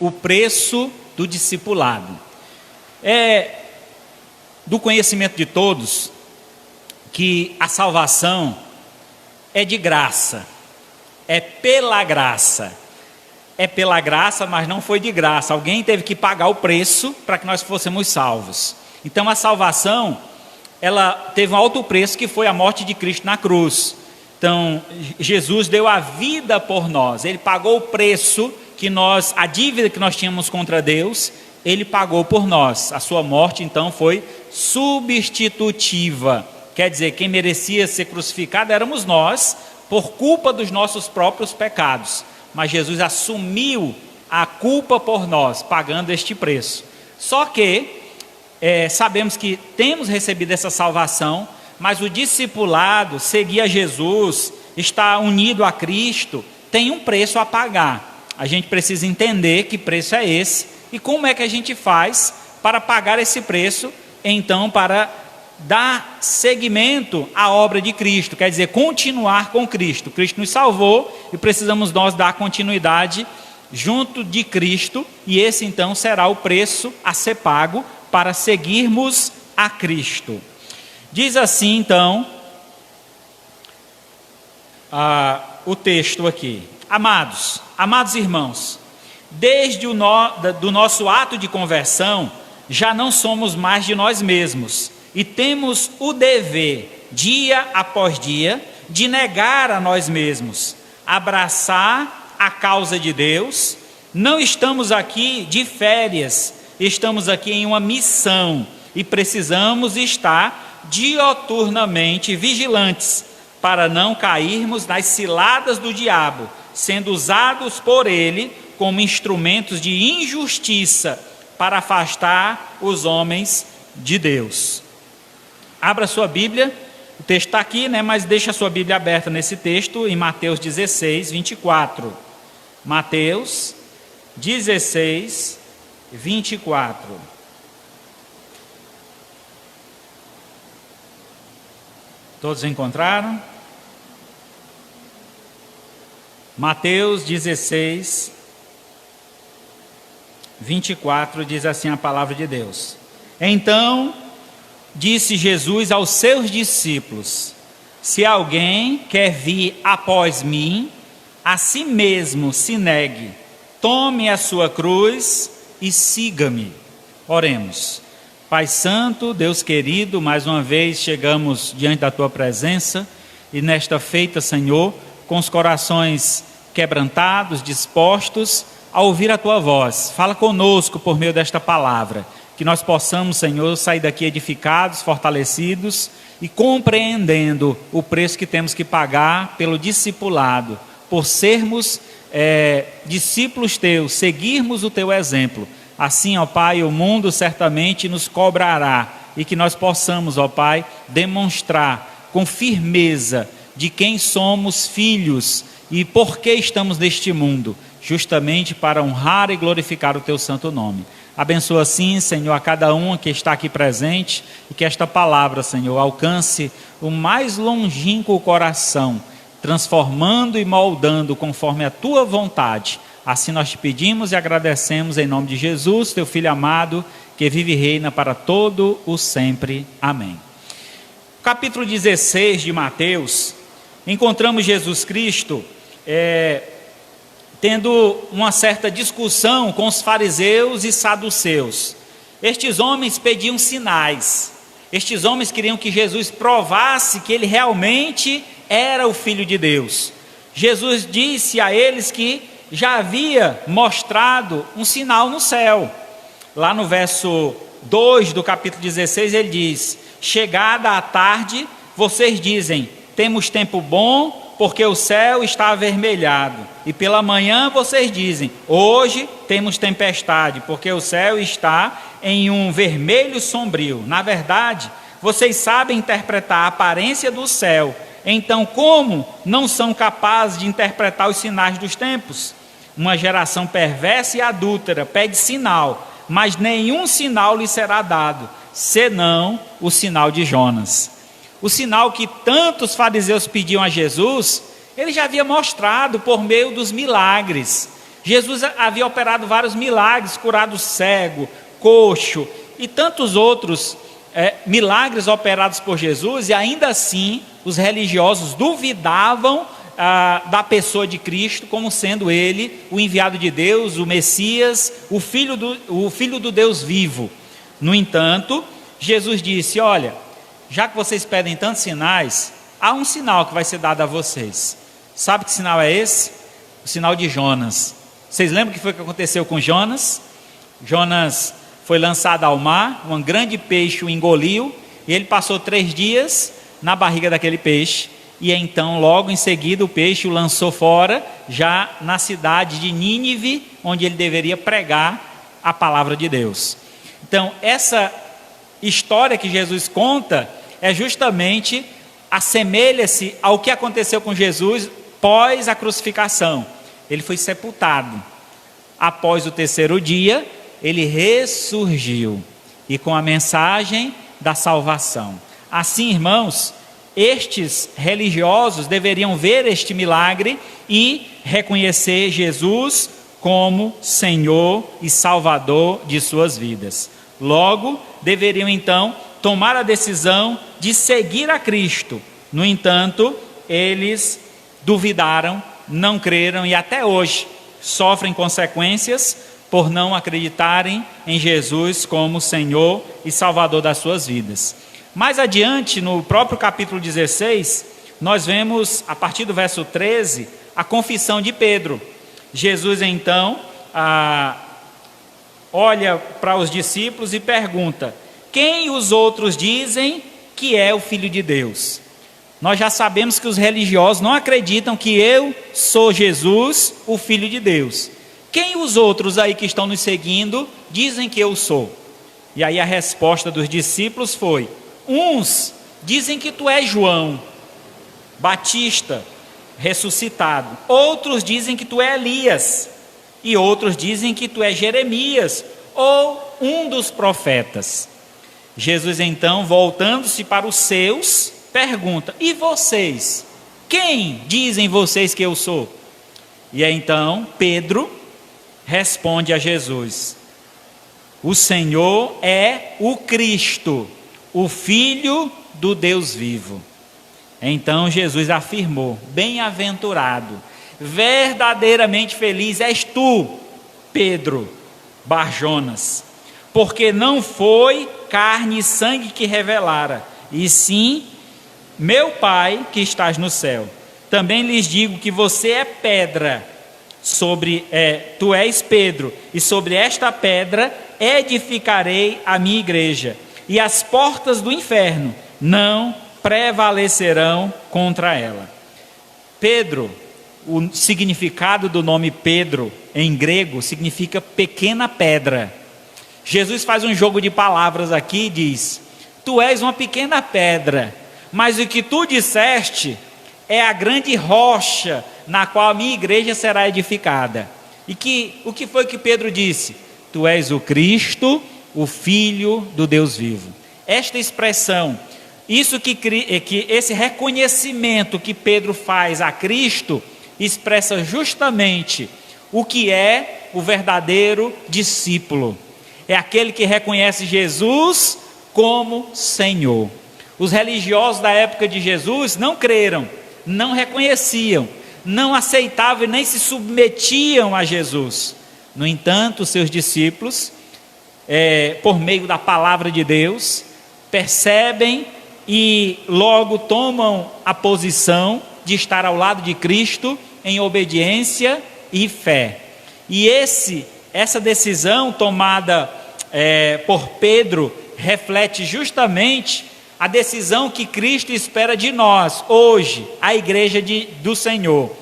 o preço do discipulado. É do conhecimento de todos que a salvação é de graça, é pela graça. É pela graça, mas não foi de graça. Alguém teve que pagar o preço para que nós fôssemos salvos. Então a salvação, ela teve um alto preço, que foi a morte de Cristo na cruz. Então Jesus deu a vida por nós. Ele pagou o preço que a dívida que nós tínhamos contra Deus, Ele pagou por nós. A sua morte então foi substitutiva. Quer dizer, quem merecia ser crucificado éramos nós, por culpa dos nossos próprios pecados. Mas Jesus assumiu a culpa por nós, pagando este preço. Só que sabemos que temos recebido essa salvação, mas o discipulado, seguir a Jesus, estar unido a Cristo, tem um preço a pagar. A gente precisa entender que preço é esse e como é que a gente faz para pagar esse preço, então para dar seguimento à obra de Cristo, quer dizer, continuar com Cristo. Cristo nos salvou e precisamos nós dar continuidade junto de Cristo, e esse então será o preço a ser pago para seguirmos a Cristo. Diz assim então o texto aqui: amados irmãos, desde do nosso ato de conversão, já não somos mais de nós mesmos, e temos o dever, dia após dia, de negar a nós mesmos, abraçar a causa de Deus. Não estamos aqui de férias, estamos aqui em uma missão e precisamos estar dioturnamente vigilantes para não cairmos nas ciladas do diabo, sendo usados por ele como instrumentos de injustiça para afastar os homens de Deus. Abra sua Bíblia, o texto está aqui, mas deixa a sua Bíblia aberta nesse texto, em Mateus 16, 24. Mateus 16, 24. Todos encontraram? Mateus 16, 24, diz assim a palavra de Deus: então disse Jesus aos seus discípulos: se alguém quer vir após mim, a si mesmo se negue, tome a sua cruz e siga-me. Oremos. Pai Santo, Deus querido, mais uma vez chegamos diante da Tua presença, e nesta feita, Senhor, com os corações quebrantados, dispostos a ouvir a Tua voz. Fala conosco por meio desta palavra, que nós possamos, Senhor, sair daqui edificados, fortalecidos e compreendendo o preço que temos que pagar pelo discipulado, por sermos discípulos Teus, seguirmos o Teu exemplo. Assim, ó Pai, o mundo certamente nos cobrará, e que nós possamos, ó Pai, demonstrar com firmeza de quem somos filhos e por que estamos neste mundo, justamente para honrar e glorificar o Teu santo nome. Abençoa assim, Senhor, a cada um que está aqui presente, e que esta palavra, Senhor, alcance o mais longínquo coração, transformando e moldando conforme a Tua vontade. Assim nós te pedimos e agradecemos em nome de Jesus, Teu Filho amado, que vive e reina para todo o sempre. Amém. Capítulo 16 de Mateus, encontramos Jesus Cristo tendo uma certa discussão com os fariseus e saduceus. Estes homens pediam sinais. Estes homens queriam que Jesus provasse que ele realmente era o Filho de Deus. Jesus disse a eles que já havia mostrado um sinal no céu. Lá no verso 2 do capítulo 16 ele diz: chegada a tarde, vocês dizem, temos tempo bom, porque o céu está avermelhado. E pela manhã vocês dizem, hoje temos tempestade, porque o céu está em um vermelho sombrio. Na verdade, vocês sabem interpretar a aparência do céu, então como não são capazes de interpretar os sinais dos tempos? Uma geração perversa e adúltera pede sinal, mas nenhum sinal lhe será dado, senão o sinal de Jonas. O sinal que tantos fariseus pediam a Jesus, ele já havia mostrado por meio dos milagres. Jesus havia operado vários milagres, curado cego, coxo e tantos outros milagres operados por Jesus, e ainda assim os religiosos duvidavam da pessoa de Cristo como sendo ele o enviado de Deus, o Messias, o filho do Deus vivo. No entanto, Jesus disse: olha, já que vocês pedem tantos sinais, há um sinal que vai ser dado a vocês. Sabe que sinal é esse? O sinal de Jonas. Vocês lembram o que foi que aconteceu com Jonas? Jonas foi lançado ao mar, um grande peixe o engoliu, e ele passou 3 dias na barriga daquele peixe, e então logo em seguida o peixe o lançou fora, já na cidade de Nínive, onde ele deveria pregar a palavra de Deus. Então essa história que Jesus conta justamente assemelha-se ao que aconteceu com Jesus pós a crucificação. Ele foi sepultado. Após o 3º dia, ele ressurgiu, e com a mensagem da salvação. Assim, irmãos, estes religiosos deveriam ver este milagre e reconhecer Jesus como Senhor e Salvador de suas vidas. Logo, deveriam então tomar a decisão de seguir a Cristo. No entanto, eles duvidaram, não creram e até hoje sofrem consequências por não acreditarem em Jesus como Senhor e Salvador das suas vidas. Mais adiante, no próprio capítulo 16, nós vemos, a partir do verso 13, a confissão de Pedro. Jesus então olha para os discípulos e pergunta: quem os outros dizem que é o Filho de Deus? Nós já sabemos que os religiosos não acreditam que eu sou Jesus, o Filho de Deus. Quem os outros aí que estão nos seguindo dizem que eu sou? E aí a resposta dos discípulos foi: uns dizem que tu és João Batista ressuscitado, outros dizem que tu és Elias, e outros dizem que tu és Jeremias ou um dos profetas. Jesus então, voltando-se para os seus, pergunta: e vocês? Quem dizem vocês que eu sou? E aí então Pedro responde a Jesus: o Senhor é o Cristo, o Filho do Deus vivo. Então Jesus afirmou: bem-aventurado, verdadeiramente feliz és tu, Pedro Bar-Jonas, porque não foi carne e sangue que revelara, e sim meu Pai que estás no céu. Também lhes digo que você é pedra, tu és Pedro, e sobre esta pedra edificarei a minha igreja, e as portas do inferno não prevalecerão contra ela. Pedro, o significado do nome Pedro em grego significa pequena pedra. Jesus faz um jogo de palavras aqui e diz: tu és uma pequena pedra, mas o que tu disseste é a grande rocha na qual a minha igreja será edificada. O que foi que Pedro disse? Tu és o Cristo, o Filho do Deus vivo. Esta expressão, esse reconhecimento que Pedro faz a Cristo, expressa justamente o que é o verdadeiro discípulo. É aquele que reconhece Jesus como Senhor. Os religiosos da época de Jesus não creram, não reconheciam, não aceitavam e nem se submetiam a Jesus. No entanto, seus discípulos, por meio da palavra de Deus, percebem e logo tomam a posição de estar ao lado de Cristo em obediência e fé. E essa decisão tomada por Pedro reflete justamente a decisão que Cristo espera de nós hoje, a igreja do Senhor.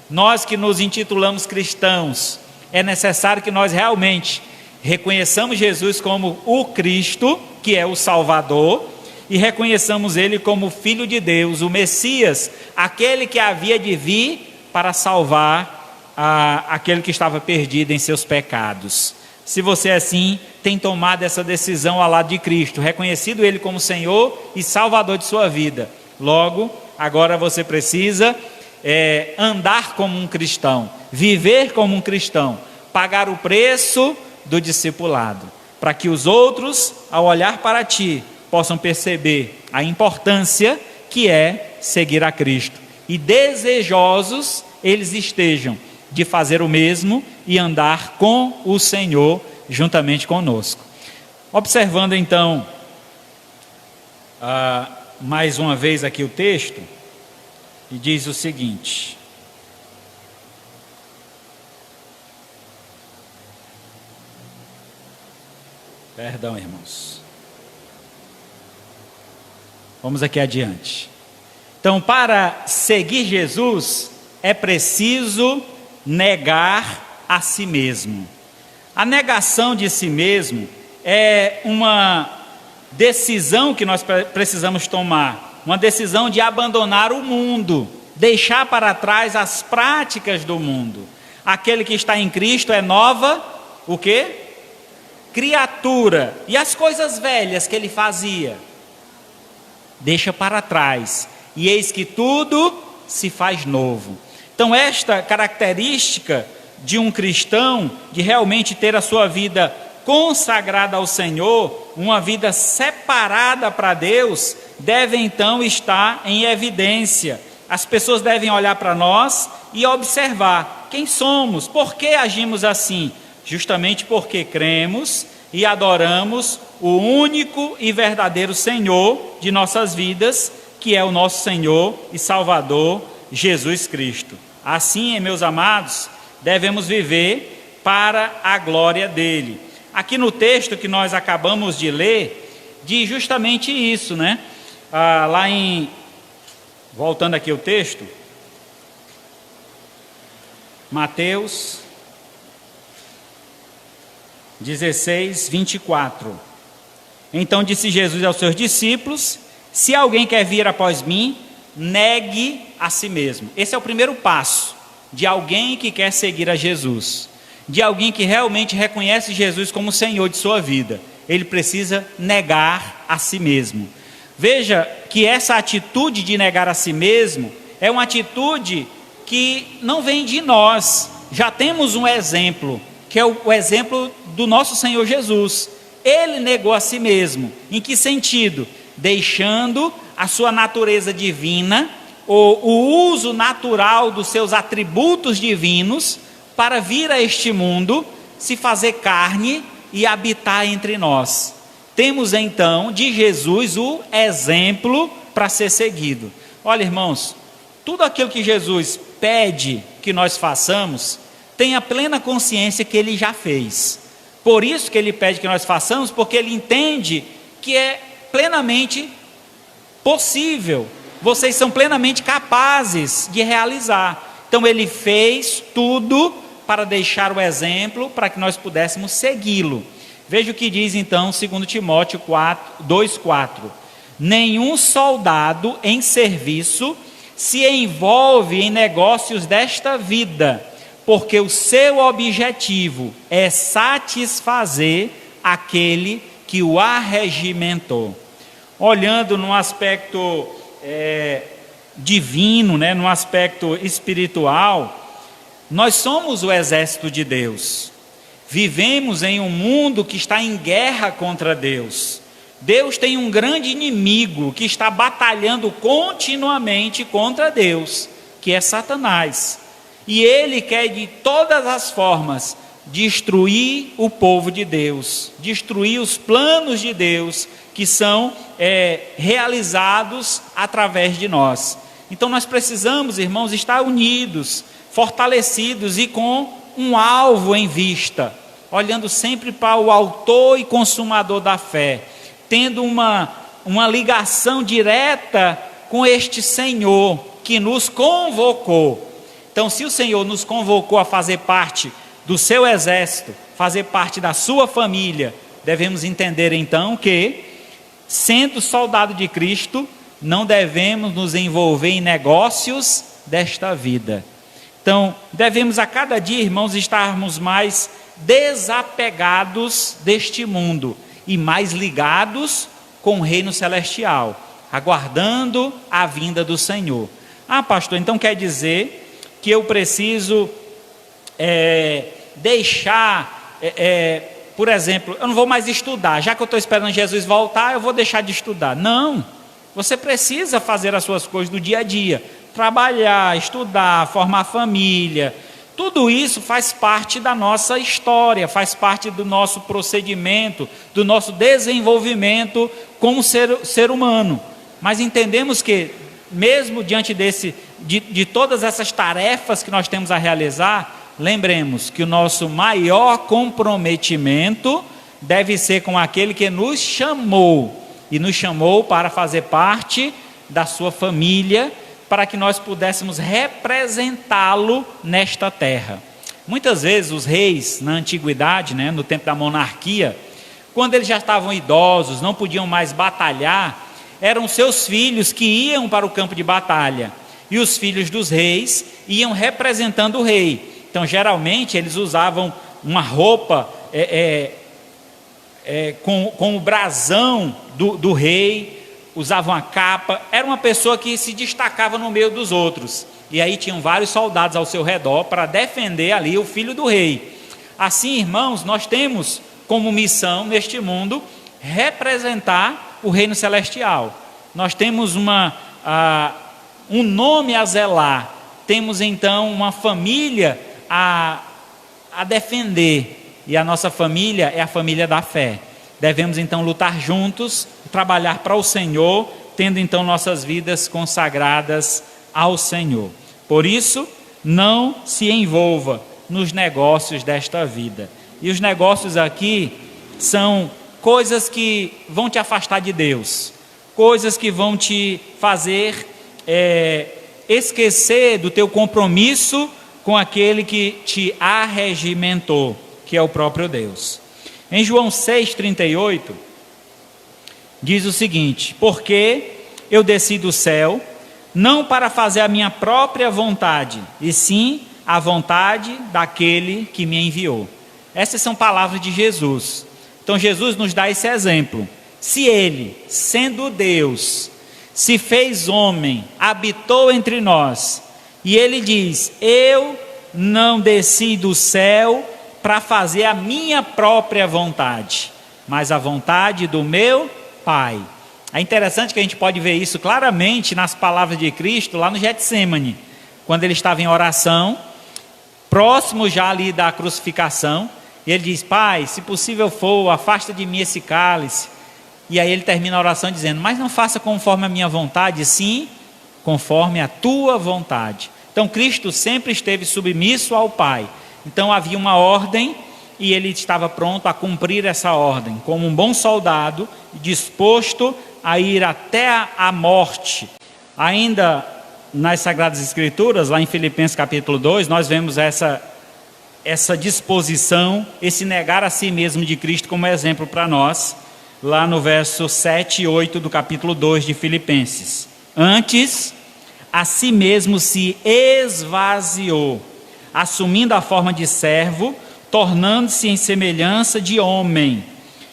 Nós que nos intitulamos cristãos, é necessário que nós realmente reconheçamos Jesus como o Cristo, que é o Salvador, e reconheçamos Ele como o Filho de Deus, o Messias, aquele que havia de vir para salvar aquele que estava perdido em seus pecados. Se você assim tem tomado essa decisão ao lado de Cristo, reconhecido Ele como Senhor e Salvador de sua vida, logo, agora você precisa andar como um cristão, viver como um cristão, pagar o preço do discipulado, para que os outros, ao olhar para ti, possam perceber a importância que é seguir a Cristo, e desejosos eles estejam de fazer o mesmo e andar com o Senhor juntamente conosco. Observando então mais uma vez aqui o texto, e diz o seguinte: perdão, irmãos, vamos aqui adiante. Então, para seguir Jesus é preciso negar a si mesmo. A negação de si mesmo é uma decisão que nós precisamos tomar, uma decisão de abandonar o mundo, deixar para trás as práticas do mundo. Aquele que está em Cristo é nova, o quê? Criatura. E as coisas velhas que ele fazia, deixa para trás, e eis que tudo se faz novo. Então, esta característica de um cristão, de realmente ter a sua vida consagrada ao Senhor, uma vida separada para Deus, deve então estar em evidência. As pessoas devem olhar para nós e observar quem somos, por que agimos assim? Justamente porque cremos e adoramos o único e verdadeiro Senhor de nossas vidas, que é o nosso Senhor e Salvador, Jesus Cristo. Assim, meus amados, devemos viver para a glória dele. Aqui no texto que nós acabamos de ler, diz justamente isso, né? Voltando aqui ao texto, Mateus 16, 24. Então disse Jesus aos seus discípulos: se alguém quer vir após mim, negue a si mesmo. Esse é o primeiro passo de alguém que quer seguir a Jesus, de alguém que realmente reconhece Jesus como Senhor de sua vida. Ele precisa negar a si mesmo. Veja que essa atitude de negar a si mesmo é uma atitude que não vem de nós. Já temos um exemplo, que é o exemplo do nosso Senhor Jesus. Ele negou a si mesmo. Em que sentido? Deixando a sua natureza divina, ou o uso natural dos seus atributos divinos, para vir a este mundo, se fazer carne e habitar entre nós. Temos então de Jesus o exemplo para ser seguido. Olha, irmãos, tudo aquilo que Jesus pede que nós façamos, tenha plena consciência que ele já fez. Por isso que ele pede que nós façamos, porque ele entende que é plenamente possível, vocês são plenamente capazes de realizar. Então ele fez tudo para deixar o exemplo, para que nós pudéssemos segui-lo. Veja o que diz então 2 Timóteo 2,4. Nenhum soldado em serviço se envolve em negócios desta vida, porque o seu objetivo é satisfazer aquele que o arregimentou. Olhando num aspecto divino, né, num aspecto espiritual, nós somos o exército de Deus. Vivemos em um mundo que está em guerra contra Deus. Deus tem um grande inimigo que está batalhando continuamente contra Deus, que é Satanás. E ele quer de todas as formas destruir o povo de Deus, destruir os planos de Deus que são realizados através de nós. Então nós precisamos, irmãos, estar unidos, fortalecidos e com um alvo em vista, olhando sempre para o autor e consumador da fé, tendo uma ligação direta com este Senhor que nos convocou. Então, se o Senhor nos convocou a fazer parte do seu exército, fazer parte da sua família, devemos entender então que, sendo soldado de Cristo, não devemos nos envolver em negócios desta vida. Então, devemos a cada dia, irmãos, estarmos mais desapegados deste mundo e mais ligados com o reino celestial, aguardando a vinda do Senhor. Ah, pastor, então quer dizer que eu preciso deixar, por exemplo, eu não vou mais estudar, já que eu estou esperando Jesus voltar, eu vou deixar de estudar. Não, você precisa fazer as suas coisas do dia a dia, trabalhar, estudar, formar família. Tudo isso faz parte da nossa história, faz parte do nosso procedimento, do nosso desenvolvimento como ser humano. Mas entendemos que, mesmo diante de todas essas tarefas que nós temos a realizar, lembremos que o nosso maior comprometimento deve ser com aquele que nos chamou, e nos chamou para fazer parte da sua família, para que nós pudéssemos representá-lo nesta terra. Muitas vezes os reis na antiguidade, no tempo da monarquia, quando eles já estavam idosos, não podiam mais batalhar, eram seus filhos que iam para o campo de batalha, e os filhos dos reis iam representando o rei. Então geralmente eles usavam uma roupa com o brasão do rei, usavam a capa, era uma pessoa que se destacava no meio dos outros, e aí tinham vários soldados ao seu redor para defender ali o filho do rei. Assim, irmãos, nós temos como missão neste mundo representar o reino celestial. Nós temos um nome a zelar, temos então uma família a defender, e a nossa família é a família da fé. Devemos então lutar juntos, trabalhar para o Senhor, tendo então nossas vidas consagradas ao Senhor. Por isso, não se envolva nos negócios desta vida. E os negócios aqui são coisas que vão te afastar de Deus, coisas que vão te fazer esquecer do teu compromisso com aquele que te arregimentou, que é o próprio Deus. Em João 6,38, diz o seguinte: porque eu desci do céu, não para fazer a minha própria vontade, e sim a vontade daquele que me enviou. Essas são palavras de Jesus. Então Jesus nos dá esse exemplo. Se ele, sendo Deus, se fez homem, habitou entre nós, e ele diz: eu não desci do céu para fazer a minha própria vontade, mas a vontade do meu Pai. É interessante que a gente pode ver isso claramente nas palavras de Cristo lá no Getsêmani, quando ele estava em oração, próximo já ali da crucificação, e ele diz: Pai, se possível for, afasta de mim esse cálice. E aí ele termina a oração dizendo: mas não faça conforme a minha vontade, sim conforme a tua vontade. Então Cristo sempre esteve submisso ao Pai. Então havia uma ordem e ele estava pronto a cumprir essa ordem, como um bom soldado, disposto a ir até a morte. Ainda nas Sagradas Escrituras, lá em Filipenses capítulo 2, nós vemos essa disposição, esse negar a si mesmo de Cristo como exemplo para nós, lá no verso 7 e 8 do capítulo 2 de Filipenses. Antes, a si mesmo se esvaziou, assumindo a forma de servo, tornando-se em semelhança de homem,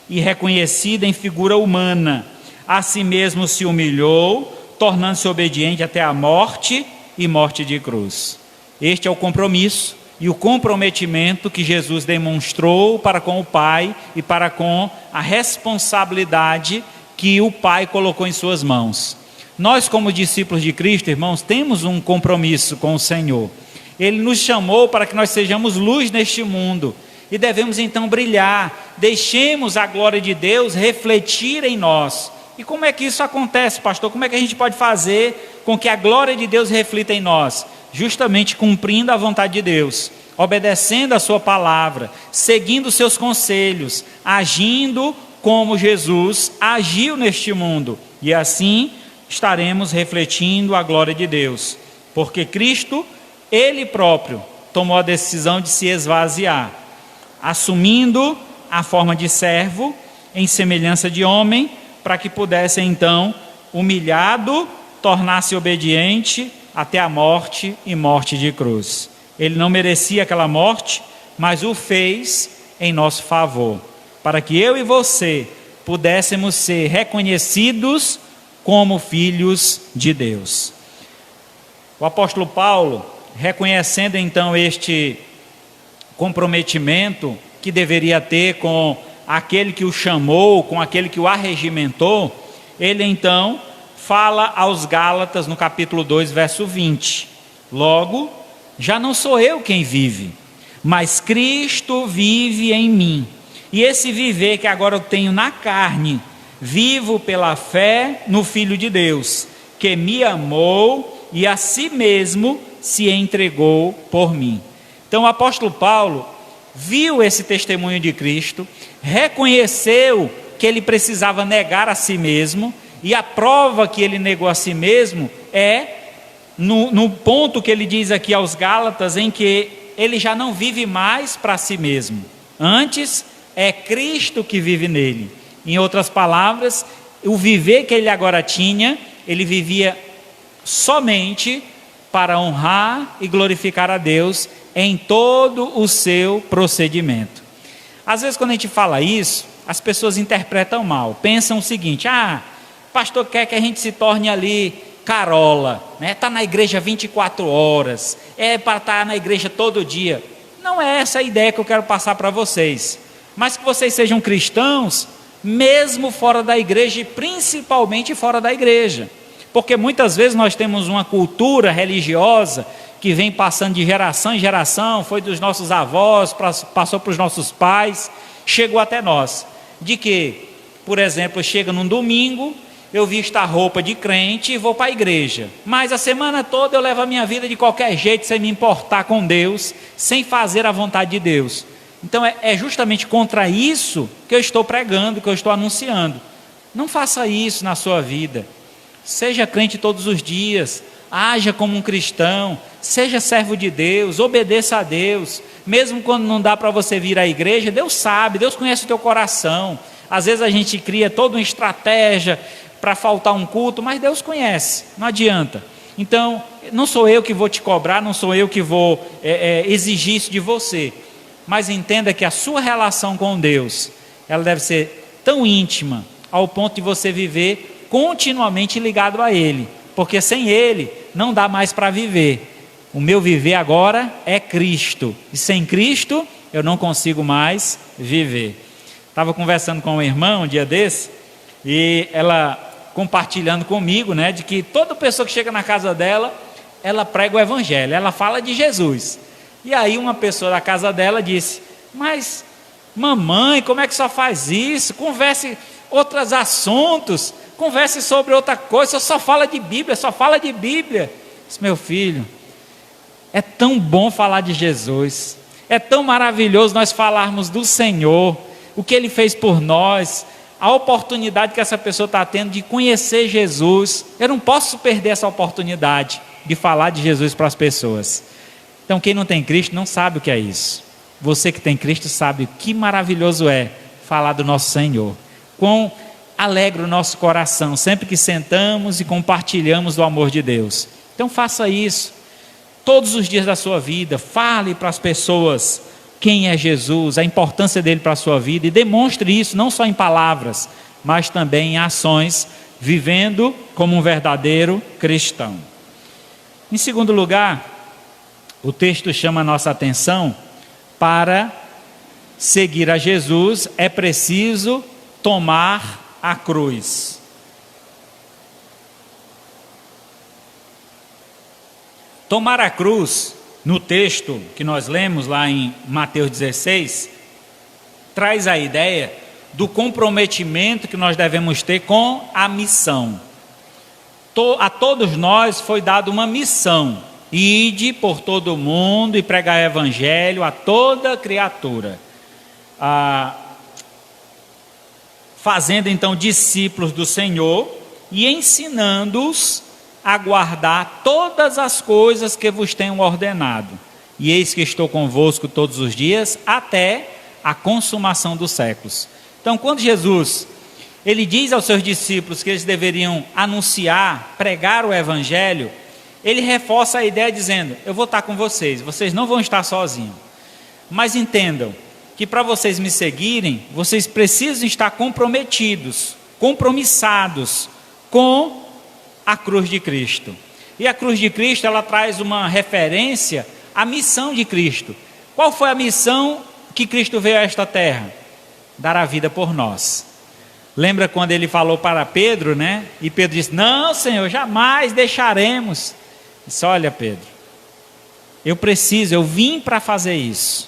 e reconhecido em figura humana. A si mesmo se humilhou, tornando-se obediente até a morte e morte de cruz. Este é o compromisso e o comprometimento que Jesus demonstrou para com o Pai e para com a responsabilidade que o Pai colocou em suas mãos. Nós, como discípulos de Cristo, irmãos, temos um compromisso com o Senhor. Ele nos chamou para que nós sejamos luz neste mundo e devemos então brilhar. Deixemos a glória de Deus refletir em nós. E como é que isso acontece, pastor? Como é que a gente pode fazer com que a glória de Deus reflita em nós? Justamente cumprindo a vontade de Deus, obedecendo a sua palavra, seguindo os seus conselhos, agindo como Jesus agiu neste mundo. E assim estaremos refletindo a glória de Deus. Porque Cristo, Ele próprio, tomou a decisão de se esvaziar, assumindo a forma de servo, em semelhança de homem, para que pudesse então, humilhado, tornar-se obediente até a morte e morte de cruz. Ele não merecia aquela morte, mas o fez em nosso favor, para que eu e você pudéssemos ser reconhecidos como filhos de Deus. O apóstolo Paulo, reconhecendo então este comprometimento que deveria ter com aquele que o chamou, com aquele que o arregimentou, ele então fala aos Gálatas no capítulo 2, verso 20: logo, já não sou eu quem vive, mas Cristo vive em mim. E esse viver que agora eu tenho na carne, vivo pela fé no Filho de Deus, que me amou e a si mesmo se entregou por mim. Então o apóstolo Paulo viu esse testemunho de Cristo, reconheceu que ele precisava negar a si mesmo, e a prova que ele negou a si mesmo é no ponto que ele diz aqui aos Gálatas, em que ele já não vive mais para si mesmo, antes é Cristo que vive nele. Em outras palavras, o viver que ele agora tinha, ele vivia somente para honrar e glorificar a Deus em todo o seu procedimento. Às vezes quando a gente fala isso, as pessoas interpretam mal, pensam o seguinte: pastor quer que a gente se torne ali carola, né? Está na igreja 24 horas, é para estar na igreja todo dia. Não é essa a ideia que eu quero passar para vocês, mas que vocês sejam cristãos, mesmo fora da igreja e principalmente fora da igreja, porque muitas vezes nós temos uma cultura religiosa que vem passando de geração em geração, foi dos nossos avós, passou para os nossos pais, chegou até nós, de que, por exemplo, chega num domingo, eu visto a roupa de crente e vou para a igreja, mas a semana toda eu levo a minha vida de qualquer jeito, sem me importar com Deus, sem fazer a vontade de Deus. Então é justamente contra isso que eu estou pregando, que eu estou anunciando. Não faça isso na sua vida. Seja crente todos os dias, haja como um cristão, seja servo de Deus, obedeça a Deus, mesmo quando não dá para você vir à igreja. Deus sabe, Deus conhece o teu coração. Às vezes a gente cria toda uma estratégia para faltar um culto, mas Deus conhece, não adianta. Então, não sou eu que vou te cobrar, não sou eu que vou exigir isso de você, mas entenda que a sua relação com Deus, ela deve ser tão íntima, ao ponto de você viver continuamente ligado a Ele, porque sem Ele não dá mais para viver. O meu viver agora é Cristo, e sem Cristo eu não consigo mais viver. Estava conversando com uma irmã um dia desse, e ela compartilhando comigo, né, de que toda pessoa que chega na casa dela, ela prega o evangelho, ela fala de Jesus. E aí uma pessoa da casa dela disse: mas mamãe, como é que só faz isso? Converse outros assuntos, converse sobre outra coisa, só fala de Bíblia, só fala de Bíblia. Eu disse: meu filho, é tão bom falar de Jesus, é tão maravilhoso nós falarmos do Senhor, o que Ele fez por nós, a oportunidade que essa pessoa está tendo de conhecer Jesus. Eu não posso perder essa oportunidade de falar de Jesus para as pessoas. Então quem não tem Cristo não sabe o que é isso. Você que tem Cristo sabe que maravilhoso é falar do nosso Senhor. Quão alegra o nosso coração sempre que sentamos e compartilhamos do amor de Deus. Então faça isso todos os dias da sua vida. Fale para as pessoas quem é Jesus, a importância dele para a sua vida, e demonstre isso não só em palavras, mas também em ações, vivendo como um verdadeiro cristão. Em segundo lugar, o texto chama a nossa atenção: para seguir a Jesus é preciso tomar a cruz. Tomar a cruz, no texto que nós lemos lá em Mateus 16, traz a ideia do comprometimento que nós devemos ter com a missão. A todos nós foi dada uma missão: ide por todo o mundo e pregar o evangelho a toda criatura, fazendo então discípulos do Senhor e ensinando-os a guardar todas as coisas que vos tenho ordenado. E eis que estou convosco todos os dias até a consumação dos séculos. Então, quando Jesus ele diz aos seus discípulos que eles deveriam anunciar, pregar o evangelho, ele reforça a ideia dizendo: eu vou estar com vocês, vocês não vão estar sozinhos. Mas entendam que para vocês me seguirem, vocês precisam estar compromissados com a cruz de Cristo. E a cruz de Cristo, ela traz uma referência à missão de Cristo. Qual foi a missão que Cristo veio a esta terra? Dar a vida por nós. Lembra quando ele falou para Pedro, né? E Pedro disse: não, Senhor, jamais deixaremos. Disse: olha, Pedro, eu vim para fazer isso.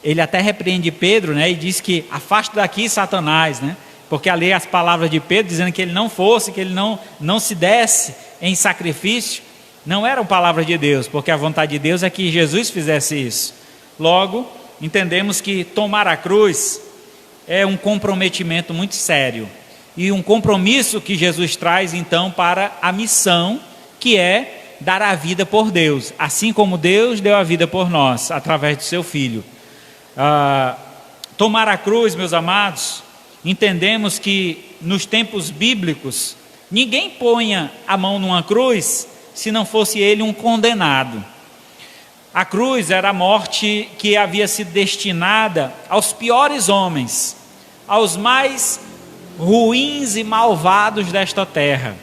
Ele até repreende Pedro, né? E diz que afaste daqui Satanás, né? Porque ali as palavras de Pedro dizendo que ele não fosse, que ele não se desse em sacrifício, não eram palavras de Deus, porque a vontade de Deus é que Jesus fizesse isso. Logo, entendemos que tomar a cruz é um comprometimento muito sério, e um compromisso que Jesus traz então para a missão, que é dar a vida por Deus, assim como Deus deu a vida por nós, através do seu Filho. Tomar a cruz, meus amados, entendemos que nos tempos bíblicos, ninguém ponha a mão numa cruz se não fosse ele um condenado. A cruz era a morte que havia sido destinada aos piores homens, aos mais ruins e malvados desta terra.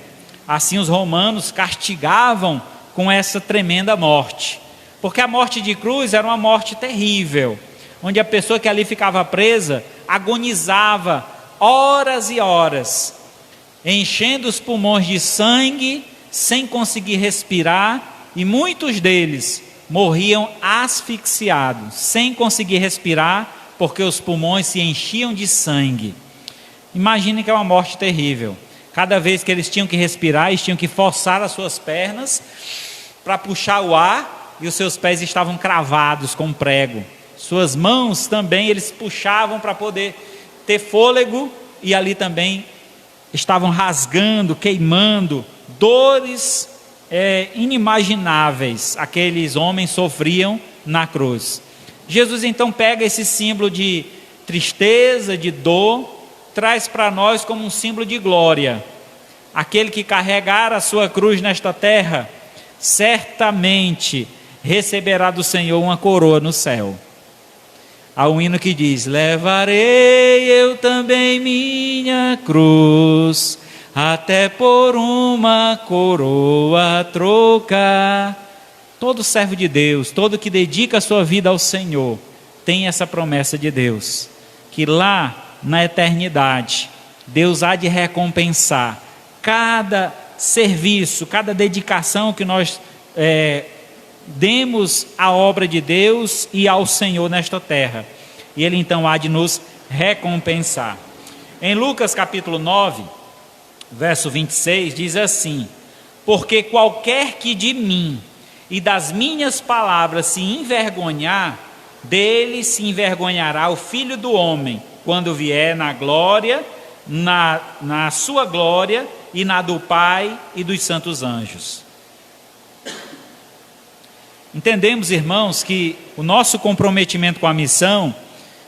Assim os romanos castigavam com essa tremenda morte, porque a morte de cruz era uma morte terrível, onde a pessoa que ali ficava presa agonizava horas e horas, enchendo os pulmões de sangue, sem conseguir respirar, e muitos deles morriam asfixiados, sem conseguir respirar, porque os pulmões se enchiam de sangue. Imaginem que é uma morte terrível. Cada vez que eles tinham que respirar, eles tinham que forçar as suas pernas para puxar o ar, e os seus pés estavam cravados com prego. Suas mãos também eles puxavam para poder ter fôlego, e ali também estavam rasgando, queimando, dores inimagináveis aqueles homens sofriam na cruz. Jesus então pega esse símbolo de tristeza, de dor, traz para nós como um símbolo de glória. Aquele que carregar a sua cruz nesta terra, certamente receberá do Senhor uma coroa no céu. Há um hino que diz: levarei eu também minha cruz, até por uma coroa trocar. Todo servo de Deus, todo que dedica a sua vida ao Senhor, tem essa promessa de Deus, que lá na eternidade, Deus há de recompensar cada serviço, cada dedicação que nós demos à obra de Deus e ao Senhor nesta terra, e Ele então há de nos recompensar. Em Lucas capítulo 9, verso 26, diz assim: porque qualquer que de mim e das minhas palavras se envergonhar, dele se envergonhará o Filho do Homem, quando vier na glória, na sua glória e na do Pai e dos santos anjos. Entendemos, irmãos, que o nosso comprometimento com a missão,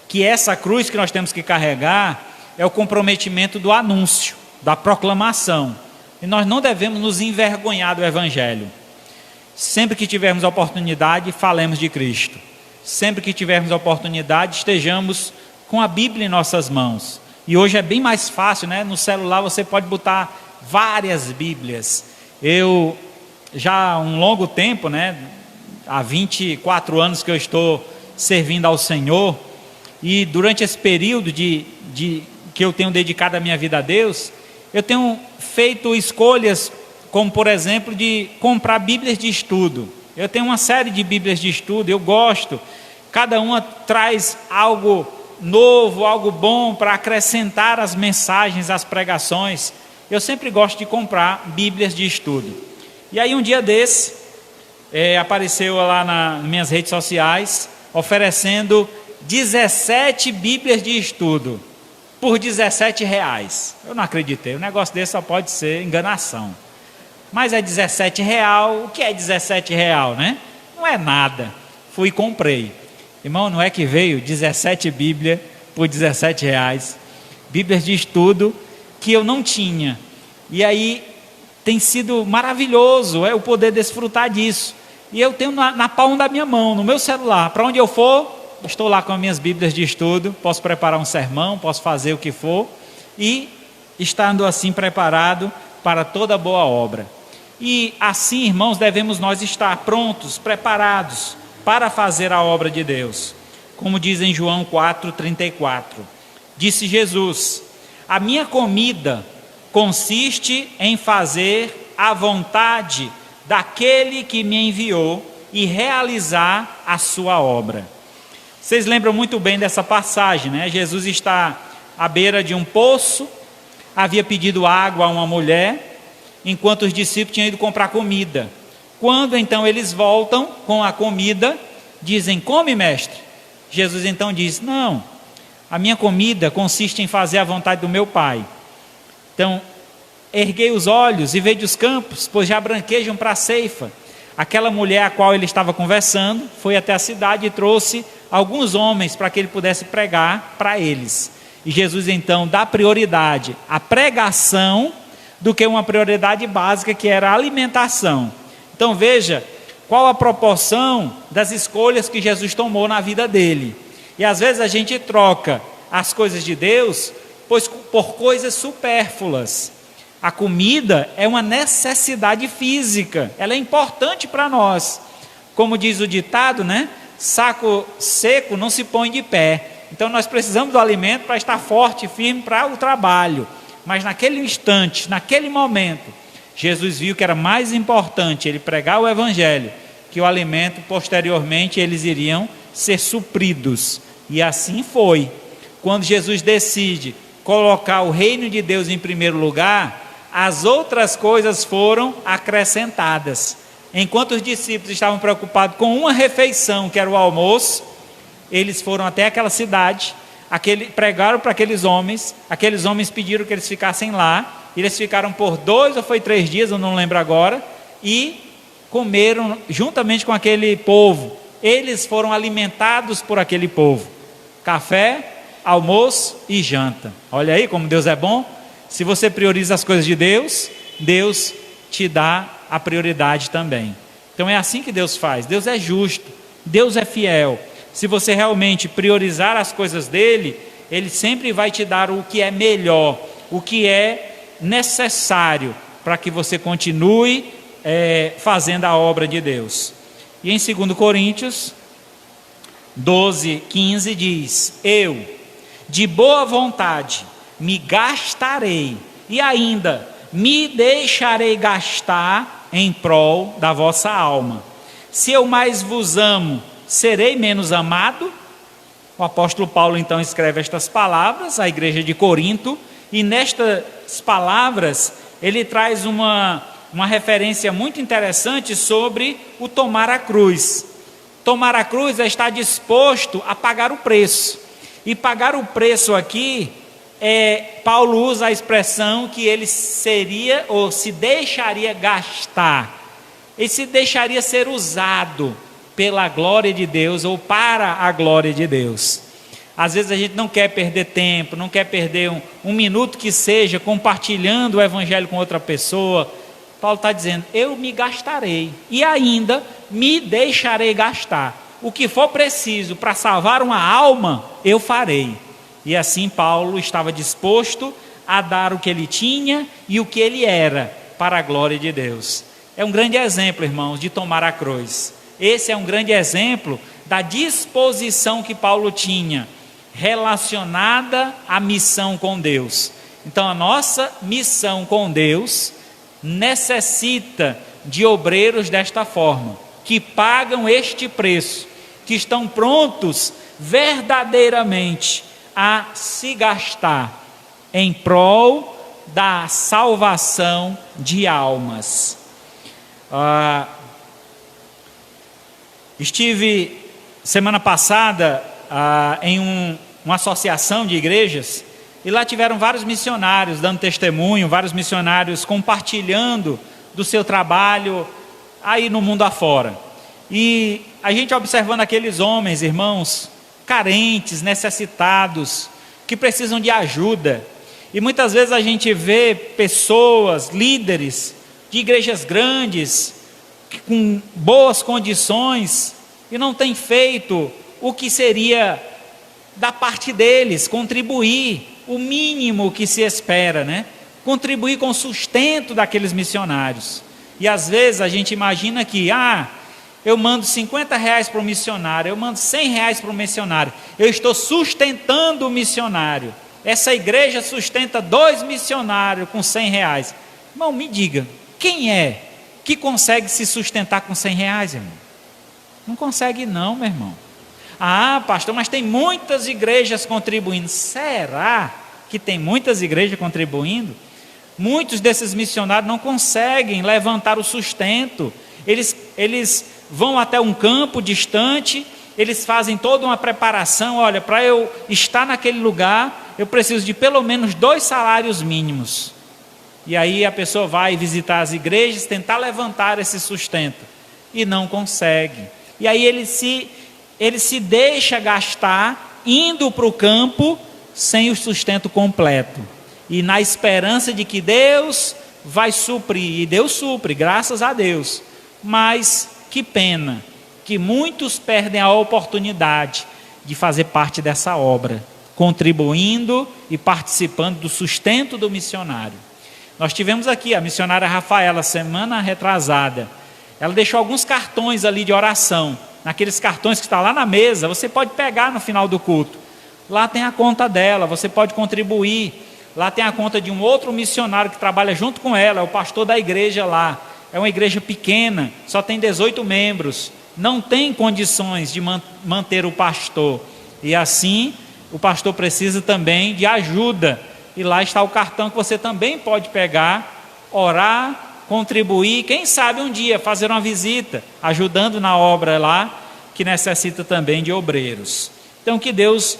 que essa cruz que nós temos que carregar, é o comprometimento do anúncio, da proclamação. E nós não devemos nos envergonhar do Evangelho. Sempre que tivermos oportunidade, falemos de Cristo. Sempre que tivermos oportunidade, estejamos com a Bíblia em nossas mãos. E hoje é bem mais fácil, né? No celular você pode botar várias Bíblias. Eu já há um longo tempo, né? Há 24 anos que eu estou servindo ao Senhor, e durante esse período que eu tenho dedicado a minha vida a Deus, eu tenho feito escolhas, como por exemplo de comprar Bíblias de estudo. Eu tenho uma série de Bíblias de estudo, eu gosto, cada uma traz algo novo, algo bom para acrescentar as mensagens, as pregações. Eu sempre gosto de comprar Bíblias de estudo. E aí um dia desse, apareceu lá nas minhas redes sociais, oferecendo 17 Bíblias de estudo, por R$17. Eu não acreditei, um negócio desse só pode ser enganação. Mas é R$17, o que é R$17, né? Não é nada. Fui e comprei. Irmão, não é que veio 17 Bíblias por R$17, Bíblias de estudo que eu não tinha. E aí tem sido maravilhoso eu poder desfrutar disso. E eu tenho na palma da minha mão, no meu celular, para onde eu for, estou lá com as minhas Bíblias de estudo, posso preparar um sermão, posso fazer o que for, e estando assim preparado para toda boa obra. E assim, irmãos, devemos nós estar prontos, preparados para fazer a obra de Deus. Como diz em João 4,34, disse Jesus: a minha comida consiste em fazer a vontade daquele que me enviou e realizar a sua obra. Vocês lembram muito bem dessa passagem, né? Jesus está à beira de um poço, havia pedido água a uma mulher, enquanto os discípulos tinham ido comprar comida. Quando então eles voltam com a comida, dizem: come, mestre. Jesus então diz: não, a minha comida consiste em fazer a vontade do meu Pai. Então, erguei os olhos e vejo os campos, pois já branquejam para a ceifa. Aquela mulher a qual ele estava conversando foi até a cidade e trouxe alguns homens para que ele pudesse pregar para eles. E Jesus então dá prioridade à pregação do que uma prioridade básica, que era a alimentação. Então veja qual a proporção das escolhas que Jesus tomou na vida dele. E às vezes a gente troca as coisas de Deus por coisas supérfluas. A comida é uma necessidade física, ela é importante para nós. Como diz o ditado, né? Saco seco não se põe de pé. Então nós precisamos do alimento para estar forte e firme para o trabalho. Mas naquele instante, naquele momento, Jesus viu que era mais importante ele pregar o evangelho, que o alimento. Posteriormente eles iriam ser supridos. E assim foi. Quando Jesus decide colocar o reino de Deus em primeiro lugar, as outras coisas foram acrescentadas. Enquanto os discípulos estavam preocupados com uma refeição, que era o almoço, eles foram até aquela cidade, pregaram para aqueles homens pediram que eles ficassem lá, eles ficaram por 2 ou 3 dias, eu não lembro agora, e comeram juntamente com aquele povo. Eles foram alimentados por aquele povo, café, almoço e janta. Olha aí como Deus é bom. Se você prioriza as coisas de Deus, Deus te dá a prioridade também. Então é assim que Deus faz. Deus é justo, Deus é fiel. Se você realmente priorizar as coisas dele, ele sempre vai te dar o que é melhor, o que é necessário para que você continue fazendo a obra de Deus. E em 2 Coríntios 12:15 diz: eu, de boa vontade, me gastarei e ainda me deixarei gastar em prol da vossa alma. Se eu mais vos amo, serei menos amado? O apóstolo Paulo então escreve estas palavras à igreja de Corinto, e nestas palavras ele traz uma referência muito interessante sobre o tomar a cruz. Tomar a cruz é estar disposto a pagar o preço. E pagar o preço aqui, Paulo usa a expressão que ele seria ou se deixaria gastar. Ele se deixaria ser usado pela glória de Deus ou para a glória de Deus. Às vezes a gente não quer perder tempo, não quer perder um minuto que seja compartilhando o evangelho com outra pessoa. Paulo está dizendo: eu me gastarei e ainda me deixarei gastar. O que for preciso para salvar uma alma, eu farei. E assim Paulo estava disposto a dar o que ele tinha e o que ele era para a glória de Deus. É um grande exemplo, irmãos, de tomar a cruz. Esse é um grande exemplo da disposição que Paulo tinha relacionada à missão com Deus. Então a nossa missão com Deus necessita de obreiros desta forma, que pagam este preço, que estão prontos verdadeiramente a se gastar em prol da salvação de almas. Estive semana passada em uma associação de igrejas, e lá tiveram vários missionários dando testemunho, vários missionários compartilhando do seu trabalho aí no mundo afora. E a gente observando aqueles homens, irmãos, carentes, necessitados, que precisam de ajuda. E muitas vezes a gente vê pessoas, líderes de igrejas grandes, com boas condições, e não têm feito o que seria da parte deles, contribuir, o mínimo que se espera, né? Contribuir com o sustento daqueles missionários. E às vezes a gente imagina que, eu mando R$50 para o missionário, eu mando R$100 para o missionário, eu estou sustentando o missionário. Essa igreja sustenta 2 missionários com R$100. Irmão, me diga, quem é que consegue se sustentar com R$100, irmão? Não consegue não, meu irmão. Pastor, mas tem muitas igrejas contribuindo. Será que tem muitas igrejas contribuindo? Muitos desses missionários não conseguem levantar o sustento. Eles vão até um campo distante, eles fazem toda uma preparação. Olha, para eu estar naquele lugar, eu preciso de pelo menos 2 salários mínimos. E aí a pessoa vai visitar as igrejas, tentar levantar esse sustento, e não consegue. E aí ele se deixa gastar, indo para o campo, sem o sustento completo. E na esperança de que Deus vai suprir, e Deus supre, graças a Deus. Mas que pena que muitos perdem a oportunidade de fazer parte dessa obra, contribuindo e participando do sustento do missionário. Nós tivemos aqui a missionária Rafaela, semana retrasada. Ela deixou alguns cartões ali de oração. Naqueles cartões que estão lá na mesa, você pode pegar no final do culto. Lá tem a conta dela, você pode contribuir. Lá tem a conta de um outro missionário que trabalha junto com ela, é o pastor da igreja lá. É uma igreja pequena, só tem 18 membros. Não tem condições de manter o pastor. E assim, o pastor precisa também de ajuda. E lá está o cartão que você também pode pegar, orar, contribuir. Quem sabe um dia fazer uma visita, ajudando na obra lá, que necessita também de obreiros. Então que Deus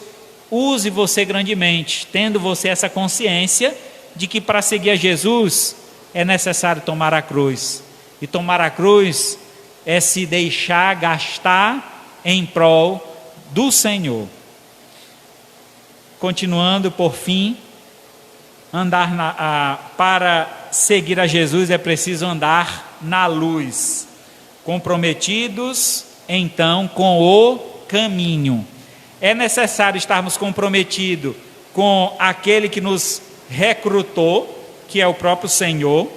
use você grandemente, tendo você essa consciência de que para seguir a Jesus é necessário tomar a cruz. E tomar a cruz é se deixar gastar em prol do Senhor. Continuando, por fim, para seguir a Jesus é preciso andar na luz, comprometidos então com o caminho. É necessário estarmos comprometidos com aquele que nos recrutou, que é o próprio Senhor.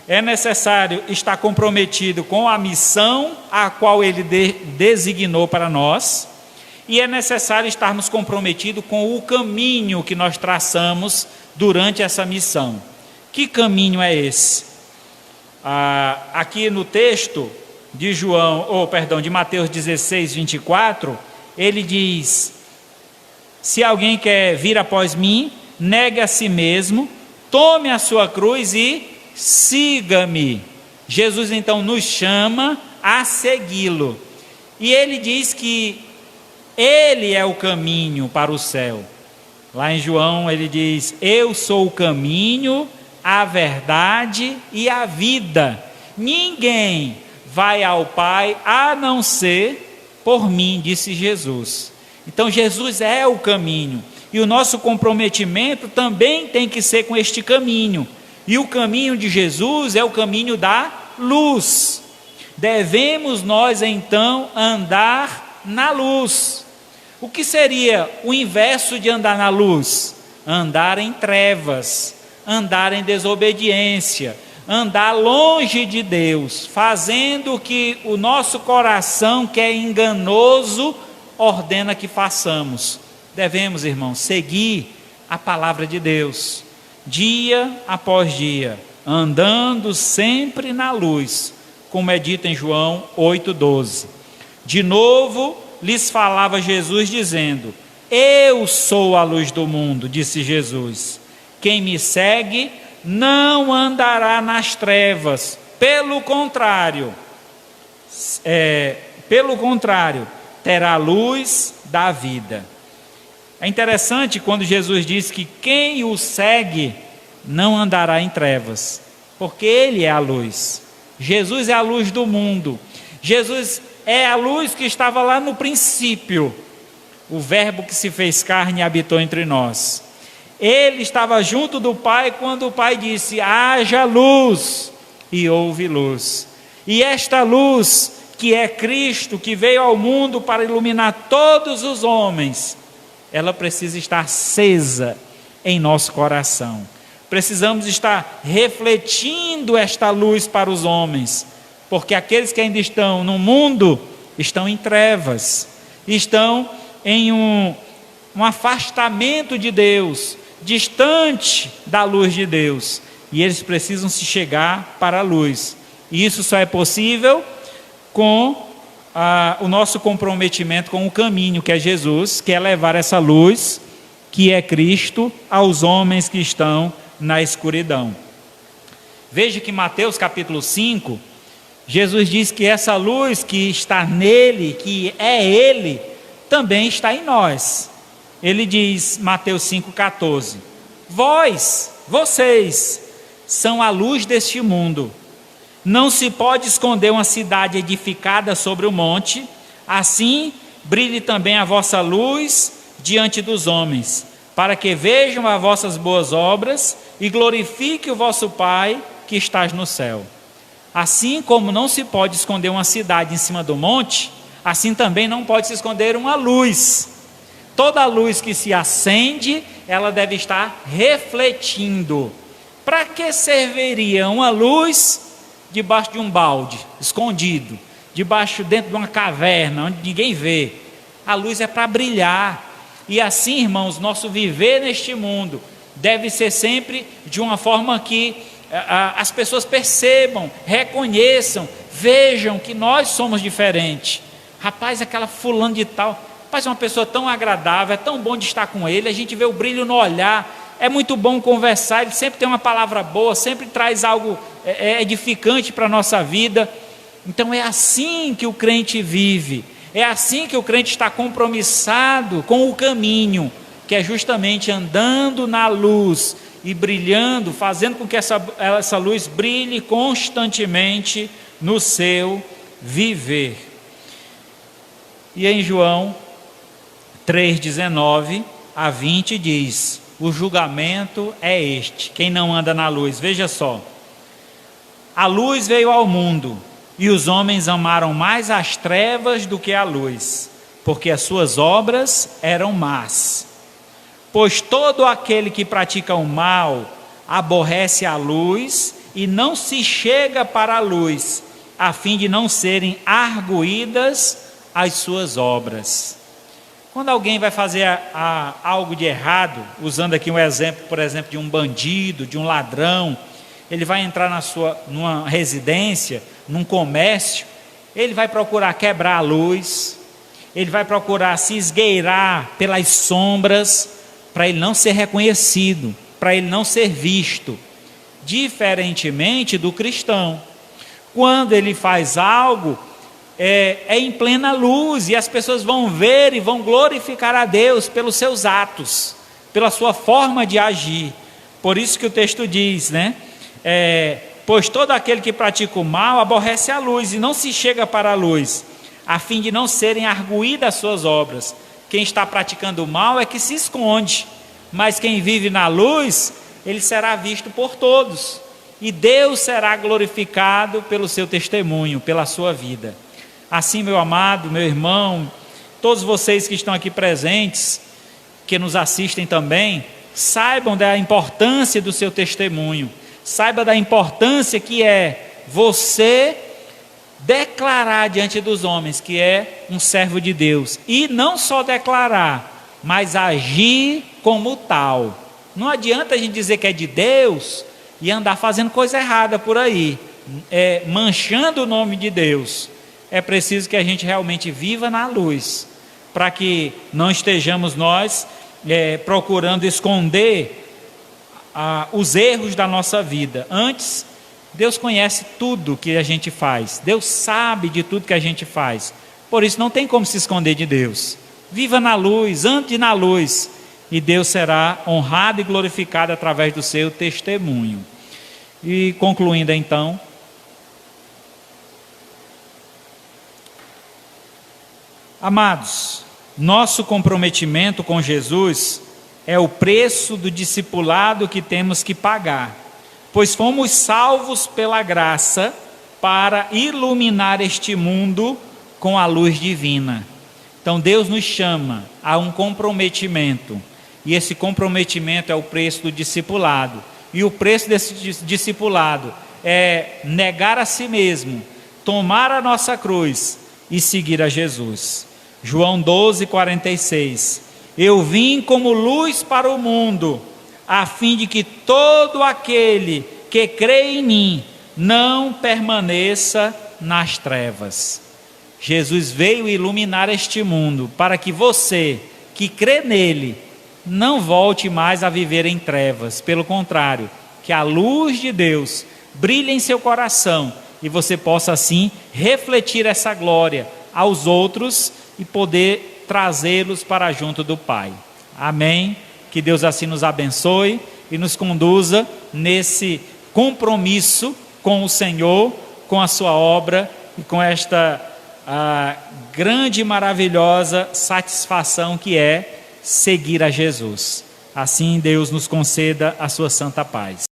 É necessário estar comprometido com a missão a qual Ele designou para nós. E é necessário estarmos comprometidos com o caminho que nós traçamos durante essa missão. Que caminho é esse? Aqui no texto de Mateus 16, 24, ele diz: se alguém quer vir após mim, negue a si mesmo, tome a sua cruz e siga-me. Jesus então nos chama a segui-lo. E ele diz que Ele é o caminho para o céu. Lá em João ele diz: eu sou o caminho, a verdade e a vida. Ninguém vai ao Pai a não ser por mim, disse Jesus. Então Jesus é o caminho. E o nosso comprometimento também tem que ser com este caminho. E o caminho de Jesus é o caminho da luz. Devemos nós então andar na luz. O que seria o inverso de andar na luz? Andar em trevas, andar em desobediência, andar longe de Deus, fazendo o que o nosso coração, que é enganoso, ordena que façamos. Devemos, irmãos, seguir a palavra de Deus, dia após dia, andando sempre na luz, como é dito em João 8,12. De novo lhes falava Jesus dizendo: eu sou a luz do mundo, disse Jesus. Quem me segue não andará nas trevas, pelo contrário, terá a luz da vida. É interessante quando Jesus diz que quem o segue não andará em trevas, porque Ele é a luz. Jesus é a luz do mundo. Jesus é a luz que estava lá no princípio, o verbo que se fez carne e habitou entre nós. Ele estava junto do Pai quando o Pai disse: haja luz, e houve luz. E esta luz, que é Cristo, que veio ao mundo para iluminar todos os homens, ela precisa estar acesa em nosso coração, precisamos estar refletindo esta luz para os homens, porque aqueles que ainda estão no mundo estão em trevas, estão em um afastamento de Deus, distante da luz de Deus, e eles precisam se chegar para a luz. E isso só é possível com o nosso comprometimento com o caminho, que é Jesus, que é levar essa luz, que é Cristo, aos homens que estão na escuridão. Veja que em Mateus capítulo 5, Jesus diz que essa luz que está nele, que é ele, também está em nós. Ele diz, Mateus 5,14: vocês são a luz deste mundo. Não se pode esconder uma cidade edificada sobre o monte. Assim brilhe também a vossa luz diante dos homens, para que vejam as vossas boas obras e glorifique o vosso Pai que estás no céu. Assim como não se pode esconder uma cidade em cima do monte, assim também não pode se esconder uma luz. Toda luz que se acende, ela deve estar refletindo. Para que serviria uma luz debaixo de um balde, escondido, dentro de uma caverna, onde ninguém vê? A luz é para brilhar. E assim, irmãos, nosso viver neste mundo deve ser sempre de uma forma que as pessoas percebam, reconheçam, vejam que nós somos diferentes. Rapaz, aquela fulano de tal, rapaz, é uma pessoa tão agradável, é tão bom de estar com ele, a gente vê o brilho no olhar, é muito bom conversar, ele sempre tem uma palavra boa, sempre traz algo edificante para a nossa vida. Então é assim que o crente vive, é assim que o crente está compromissado com o caminho, que é justamente andando na luz e brilhando, fazendo com que essa luz brilhe constantemente no seu viver. E em João 3:19 a 20 diz: o julgamento é este, quem não anda na luz. Veja só, a luz veio ao mundo, e os homens amaram mais as trevas do que a luz, porque as suas obras eram más. Pois todo aquele que pratica o mal aborrece a luz e não se chega para a luz, a fim de não serem arguídas as suas obras. Quando alguém vai fazer algo de errado, usando aqui um exemplo, por exemplo, de um bandido, de um ladrão, ele vai entrar numa residência, num comércio, ele vai procurar quebrar a luz, ele vai procurar se esgueirar pelas sombras, para ele não ser reconhecido, para ele não ser visto, diferentemente do cristão. Quando ele faz algo, é em plena luz, e as pessoas vão ver e vão glorificar a Deus pelos seus atos, pela sua forma de agir. Por isso que o texto diz, né? Pois todo aquele que pratica o mal aborrece a luz e não se chega para a luz, a fim de não serem arguídas as suas obras. Quem está praticando o mal é que se esconde, mas quem vive na luz, ele será visto por todos, e Deus será glorificado pelo seu testemunho, pela sua vida. Assim, meu amado, meu irmão, todos vocês que estão aqui presentes, que nos assistem também, saibam da importância do seu testemunho, saiba da importância que é você declarar diante dos homens que é um servo de Deus, e não só declarar, mas agir como tal. Não adianta a gente dizer que é de Deus e andar fazendo coisa errada por aí, manchando o nome de Deus. É preciso que a gente realmente viva na luz, para que não estejamos nós procurando esconder os erros da nossa vida. Antes, Deus conhece tudo que a gente faz, Deus sabe de tudo que a gente faz, por isso não tem como se esconder de Deus. Viva na luz, ande na luz, e Deus será honrado e glorificado através do seu testemunho. E concluindo então, amados, nosso comprometimento com Jesus é o preço do discipulado que temos que pagar, pois fomos salvos pela graça para iluminar este mundo com a luz divina. Então Deus nos chama a um comprometimento, e esse comprometimento é o preço do discipulado. E o preço desse discipulado é negar a si mesmo, tomar a nossa cruz e seguir a Jesus. João 12, 46. Eu vim como luz para o mundo, a fim de que todo aquele que crê em mim não permaneça nas trevas. Jesus veio iluminar este mundo para que você, que crê nele, não volte mais a viver em trevas. Pelo contrário, que a luz de Deus brilhe em seu coração e você possa assim refletir essa glória aos outros e poder trazê-los para junto do Pai. Amém? Que Deus assim nos abençoe e nos conduza nesse compromisso com o Senhor, com a sua obra e com esta grande e maravilhosa satisfação que é seguir a Jesus. Assim Deus nos conceda a sua santa paz.